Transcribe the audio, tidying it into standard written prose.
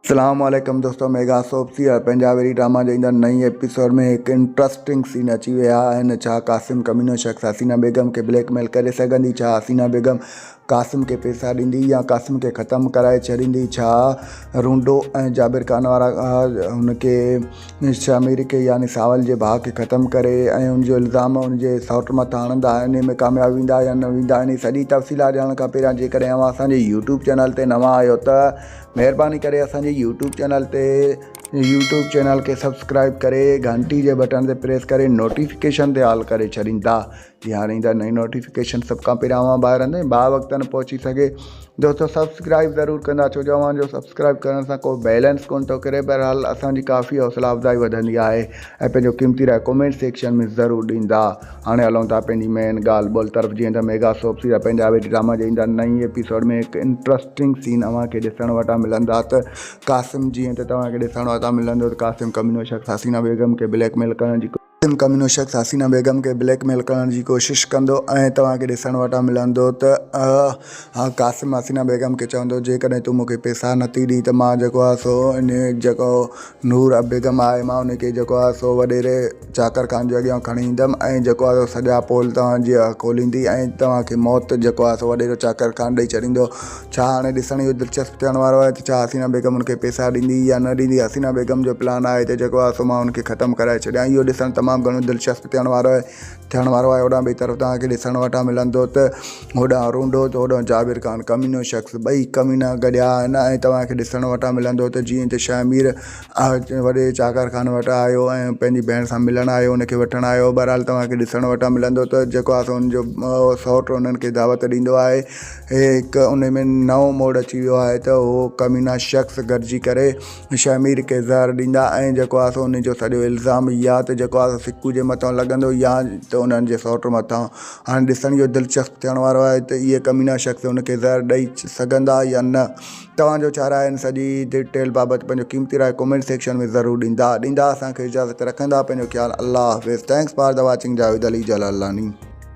अस्सलाम वालेकुम दोस्तों, मेगा सोप सीरियल पंहिंजा वेरी ड्रामा जो ईंदड़ नई एपिसोड में एक इंट्रस्टिंग सीन अची विया आहिनि। छा कासिम कमीनो शख़्स हसीना बेगम के ब्लैकमेल करे सघंदी? छा हसीना बेगम कासिम के पैसा ॾींदी या कासिम के ख़त्म कराए छॾींदी? छा रूंडो ऐं जाबिर खान वारा हुनखे शामिर के यानी सावल जे भाउ खे ख़त्म करे ऐं उनजो इल्ज़ाम उनजे सौट मथां हणंदा इन में कामयाबु वेंदा या न वेंदा? इन सॼी तफ़सीलात ॼाणण खां पहिरियां जेकॾहिं अव्हां असांजे यूट्यूब चैनल ते नवां आहियो त महिरबानी करे असांजे यूट्यूब चैनल के सब्सक्राइब करे घंटी जे बटन ते प्रेस करे नोटिफिकेशन ते ऑल करे छॾींदा जी हाणे ईंदा नई नोटिफिकेशन सभ खां पहिरियां अव्हां ॿाहिरि हंधि भाउ वक़्तु न पहुची सघे। दोस्तों सब्सक्राइब ज़रूरु कंदा, छो जो अव्हांजो सब्सक्राइब करण सां को बैलेंस कोन थो करे। बहरहाल असांजी काफ़ी हौसला अफ़ज़ाई वधंदी आहे ऐं पंहिंजो क़ीमती राय कमेंट सेक्शन में ज़रूरु ॾींदा। हाणे हलूं था पंहिंजी मेन ॻाल्हि ॿोल तरफ़। जीअं त मेगा सोप सीरियल पंहिंजा वेरी ड्रामा जे ईंदा नई एपिसोड में हिकु इंट्रस्टिंग सीन अव्हांखे ॾिसण वटां मिलंदा त कासिम जीअं त तव्हांखे ॾिसण वटां मिलंदो त कासिम कमीनो शख़्स हसीना बेगम के ब्लैकमेल करण जी कोशिश कंदो ऐं तव्हांखे ॾिसण वटां मिलंदो त कासिम हसीना बेगम खे चवंदो जेकॾहिं तूं मूंखे पैसा नथी ॾी त मां जेको आहे सो इन जेको नूर बेगम आहे मां उनखे जेको आहे सो वॾेरे चाकर खान जे अॻियां खणी ईंदमि ऐं जेको आहे सॼा पोल तव्हांजी खोलींदी ऐं तव्हांखे मौत जेको आहे सो वॾेरो चाकर खान ॾेई छॾींदो। छा हाणे ॾिसण इहो दिलचस्प थियण वारो आहे त छा हसीना बेगम उनखे पैसा ॾींदी या न ॾींदी? हसीना बेगम जो प्लान आहे त जेको आहे सो मां उनखे ख़त्म कराए छॾियां। इहो ॾिसणु तमामु घणो दिलचस्प थियण वारो आहे। होॾां ॿई तरफ़ तव्हांखे ॾिसण वटां मिलंदो त होॾां रूंडो त होॾां जाबिर खान कमीनो शख़्स ॿई कमीना गॾिया आहिनि ऐं तव्हांखे ॾिसण वटां मिलंदो त जीअं त शामिर वॾे चाकर खान वटि आयो ऐं पंहिंजी भेण सां मिलणु आयो, उनखे वठणु आयो। बहरहाल तव्हांखे ॾिसण वटां मिलंदो त जेको आहे सो उनजो सौटु उन्हनि खे दावत ॾींदो आहे। हिकु उन में नओं मोड़ अची वियो आहे त उहो कमीना शख़्स गॾिजी करे शामिर खे ज़हर ॾींदा ऐं जेको आहे सो उनजो सॼो इल्ज़ाम या त जेको आहे सिकू जे मथां लॻंदो या त उन्हनि जे सौट मथां। हाणे ॾिसण इहो दिलचस्प थियण वारो आहे त इहे कमीना शख़्स उनखे ज़हर ॾेई सघंदा या न। तव्हांजो छा राय आहिनि? सॼी डिटेल बाबति पंहिंजो क़ीमती राय कमेंट सेक्शन में ज़रूरु ॾींदा। असांखे इजाज़त रखंदा। पंहिंजो ख़्यालु। अल्लाह हाफ़िज़। Thanks for the watching. Javed Ali जलालानी।